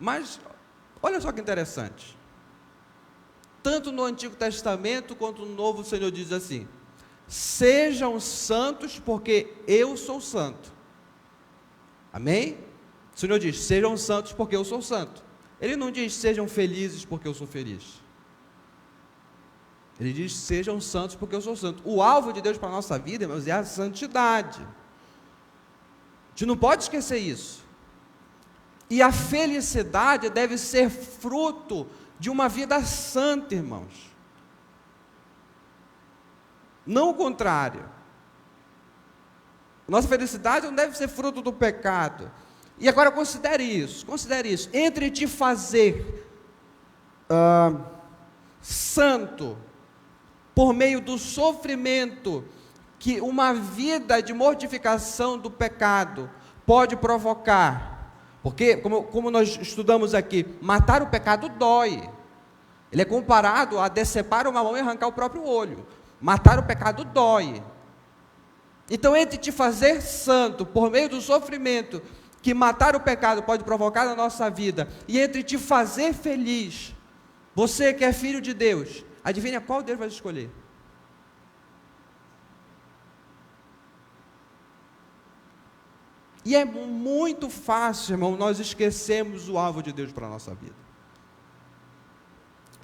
Mas, olha só que interessante, tanto no Antigo Testamento quanto no Novo, o Senhor diz assim: sejam santos porque eu sou santo. Amém? O Senhor diz: sejam santos porque eu sou santo. Ele não diz: sejam felizes porque eu sou feliz. Ele diz: sejam santos porque eu sou santo. O alvo de Deus para a nossa vida, irmãos, é a santidade. A gente não pode esquecer isso. E a felicidade deve ser fruto de uma vida santa, irmãos. Não o contrário. Nossa felicidade não deve ser fruto do pecado. E agora considere isso. Entre te fazer santo por meio do sofrimento que uma vida de mortificação do pecado pode provocar. Porque, como nós estudamos aqui, matar o pecado dói. Ele é comparado a decepar uma mão e arrancar o próprio olho. Matar o pecado dói. Então, entre te fazer santo por meio do sofrimento que matar o pecado pode provocar na nossa vida, e entre te fazer feliz, você que é filho de Deus, adivinha qual Deus vai escolher? E é muito fácil, irmão, nós esquecemos o alvo de Deus para a nossa vida.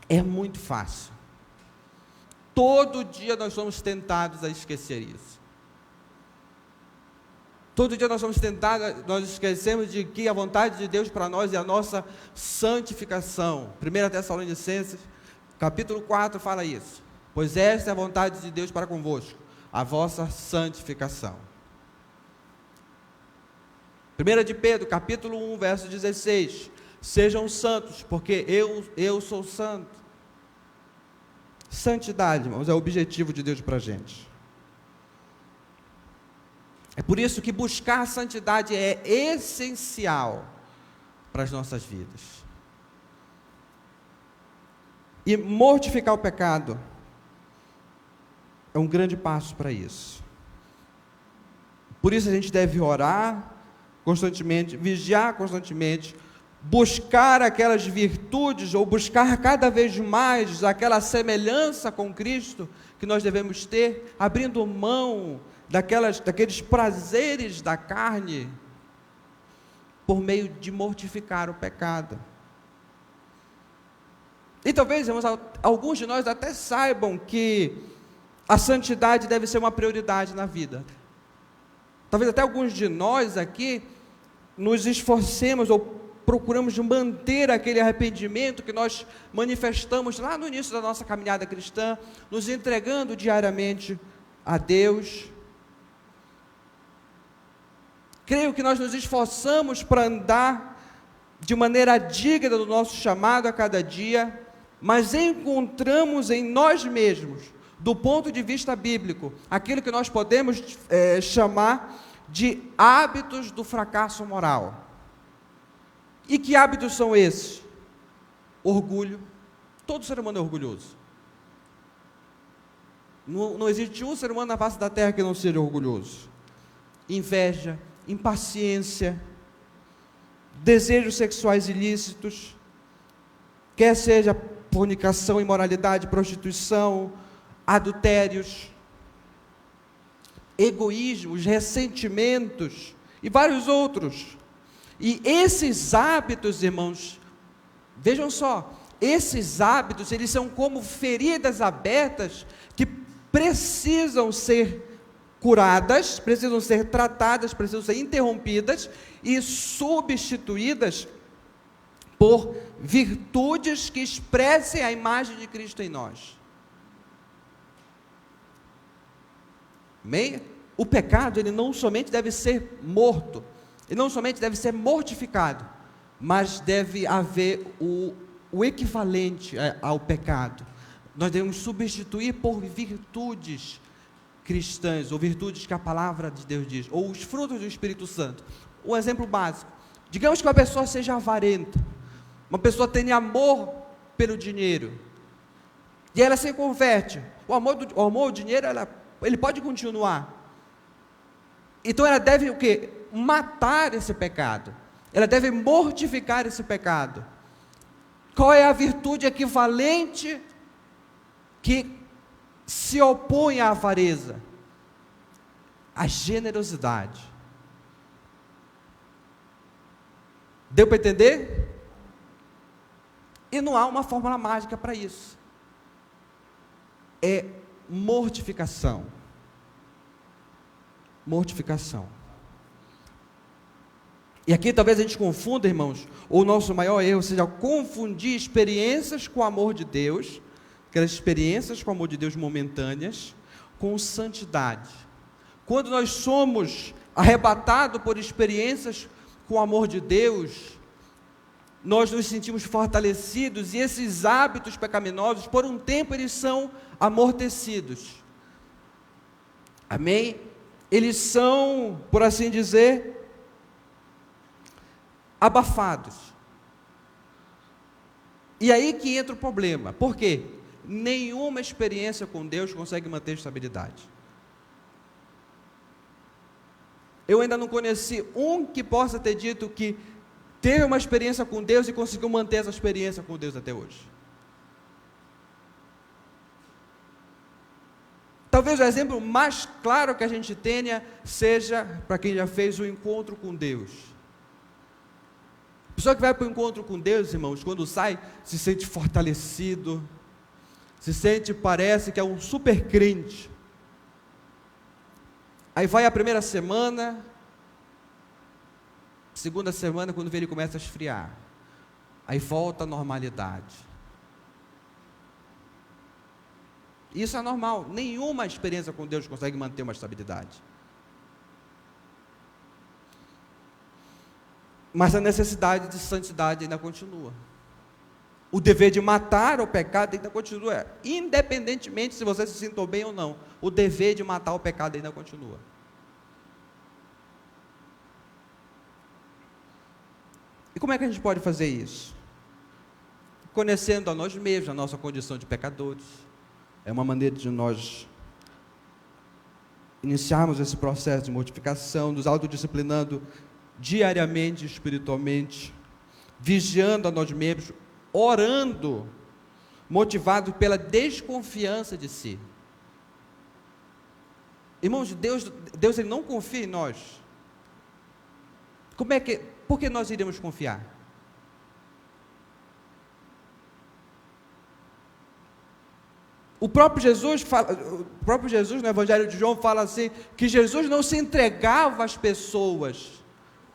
É muito fácil. Todo dia nós somos tentados a esquecer isso. Todo dia nós somos tentados, nós esquecemos de que a vontade de Deus para nós é a nossa santificação. 1 Tessalonicenses, capítulo 4, fala isso. Pois esta é a vontade de Deus para convosco, a vossa santificação. 1 de Pedro, capítulo 1, verso 16. Sejam santos, porque eu sou santo. Santidade, irmãos, é o objetivo de Deus para a gente. É por isso que buscar a santidade é essencial para as nossas vidas. E mortificar o pecado é um grande passo para isso. Por isso a gente deve orar constantemente, vigiar constantemente, buscar aquelas virtudes, ou buscar cada vez mais aquela semelhança com Cristo que nós devemos ter, abrindo mão daqueles prazeres da carne, por meio de mortificar o pecado. E talvez, irmãos, alguns de nós até saibam que a santidade deve ser uma prioridade na vida. Talvez até alguns de nós aqui nos esforcemos ou procuramos manter aquele arrependimento que nós manifestamos lá no início da nossa caminhada cristã, nos entregando diariamente a Deus. Creio que nós nos esforçamos para andar de maneira digna do nosso chamado a cada dia, mas encontramos em nós mesmos, do ponto de vista bíblico, aquilo que nós podemos chamar de hábitos do fracasso moral. E que hábitos são esses? Orgulho. Todo ser humano é orgulhoso. Não existe um ser humano na face da terra que não seja orgulhoso. Inveja, impaciência, desejos sexuais ilícitos, quer seja fornicação, imoralidade, prostituição, adultérios, egoísmos, ressentimentos e vários outros. E esses hábitos, irmãos, vejam só, esses hábitos, eles são como feridas abertas que precisam ser curadas, precisam ser tratadas, precisam ser interrompidas e substituídas por virtudes que expressem a imagem de Cristo em nós. Amém? O pecado, ele não somente deve ser morto, ele não somente deve ser mortificado, mas deve haver o equivalente ao pecado. Nós devemos substituir por virtudes cristãs, ou virtudes que a palavra de Deus diz, ou os frutos do Espírito Santo. Um exemplo básico: digamos que uma pessoa seja avarenta, uma pessoa tenha amor pelo dinheiro, e ela se converte. O amor ao dinheiro, ele pode continuar. Então ela deve o quê? Matar esse pecado. Ela deve mortificar esse pecado. Qual é a virtude equivalente que se opõe à avareza? A generosidade. Deu para entender? E não há uma fórmula mágica para isso. É mortificação. Mortificação. E aqui talvez a gente confunda, irmãos, ou o nosso maior erro seja confundir experiências com o amor de Deus, aquelas experiências com o amor de Deus momentâneas, com santidade. Quando nós somos arrebatados por experiências com o amor de Deus, nós nos sentimos fortalecidos, e esses hábitos pecaminosos, por um tempo, eles são amortecidos. Amém? Eles são, por assim dizer, abafados. E aí que entra o problema. Por quê? Nenhuma experiência com Deus consegue manter estabilidade. Eu ainda não conheci um que possa ter dito que teve uma experiência com Deus e conseguiu manter essa experiência com Deus até hoje. Talvez o exemplo mais claro que a gente tenha seja para quem já fez o encontro com Deus. A pessoa que vai para o encontro com Deus, irmãos, quando sai, se sente fortalecido, parece que é um super crente. Aí vai a primeira semana, segunda semana, quando vê, ele começa a esfriar. Aí volta à normalidade. Isso é normal. Nenhuma experiência com Deus consegue manter uma estabilidade. Mas a necessidade de santidade ainda continua. O dever de matar o pecado ainda continua. Independentemente se você se sinta bem ou não, o dever de matar o pecado ainda continua. E como é que a gente pode fazer isso? Conhecendo a nós mesmos, a nossa condição de pecadores. É uma maneira de nós iniciarmos esse processo de mortificação, nos autodisciplinando diariamente, espiritualmente, vigiando a nós mesmos, orando, motivado pela desconfiança de si. Irmãos, Deus ele não confia em nós. Por que nós iremos confiar? O próprio Jesus no Evangelho de João fala assim, que Jesus não se entregava às pessoas,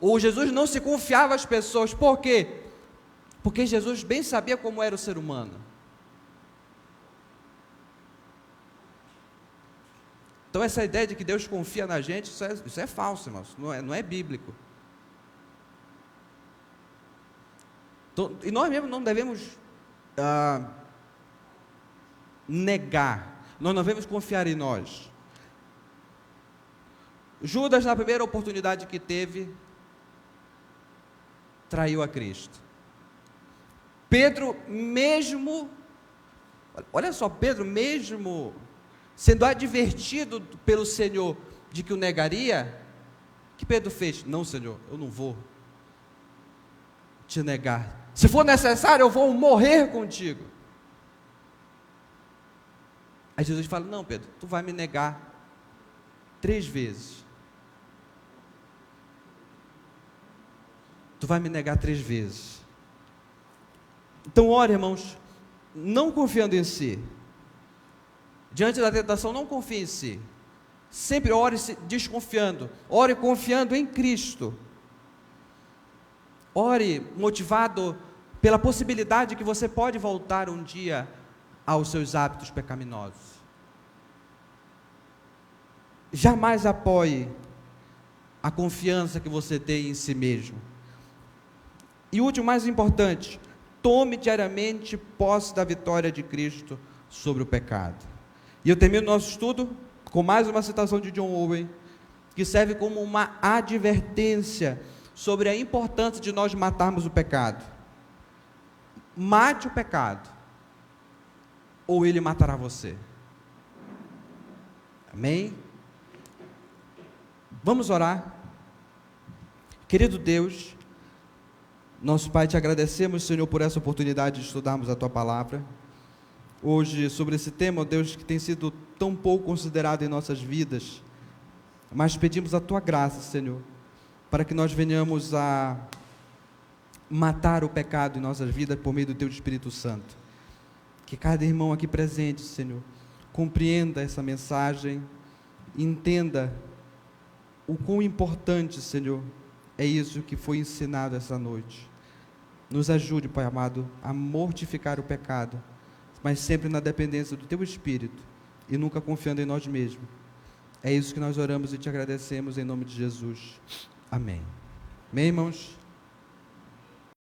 ou Jesus não se confiava às pessoas. Por quê? Porque Jesus bem sabia como era o ser humano. Então essa ideia de que Deus confia na gente, isso é falso, irmãos, não é bíblico. Então, e nós mesmos não devemos negar, nós não devemos confiar em nós. Judas, na primeira oportunidade que teve, traiu a Cristo. Pedro mesmo sendo advertido pelo Senhor de que o negaria, o que Pedro fez? Não, Senhor, eu não vou te negar. Se for necessário, eu vou morrer contigo. Aí Jesus fala, não, Pedro, tu vai me negar 3 vezes. Tu vai me negar 3 vezes. Então ore, irmãos, não confiando em si. Diante da tentação, não confie em si. Sempre ore desconfiando. Ore confiando em Cristo. Ore motivado pela possibilidade que você pode voltar um dia aos seus hábitos pecaminosos. Jamais apoie a confiança que você tem em si mesmo. E o último, mais importante, tome diariamente posse da vitória de Cristo sobre o pecado. E eu termino nosso estudo com mais uma citação de John Owen, que serve como uma advertência sobre a importância de nós matarmos o pecado. Mate o pecado, ou ele matará você. Amém? Vamos orar. Querido Deus, nosso Pai, te agradecemos, Senhor, por essa oportunidade de estudarmos a Tua Palavra. Hoje, sobre esse tema, ó Deus, que tem sido tão pouco considerado em nossas vidas, mas pedimos a Tua graça, Senhor, para que nós venhamos a matar o pecado em nossas vidas por meio do Teu Espírito Santo. Que cada irmão aqui presente, Senhor, compreenda essa mensagem, entenda o quão importante, Senhor, é isso que foi ensinado essa noite. Nos ajude, Pai amado, a mortificar o pecado, mas sempre na dependência do Teu Espírito e nunca confiando em nós mesmos. É isso que nós oramos e te agradecemos em nome de Jesus. Amém. Amém, irmãos?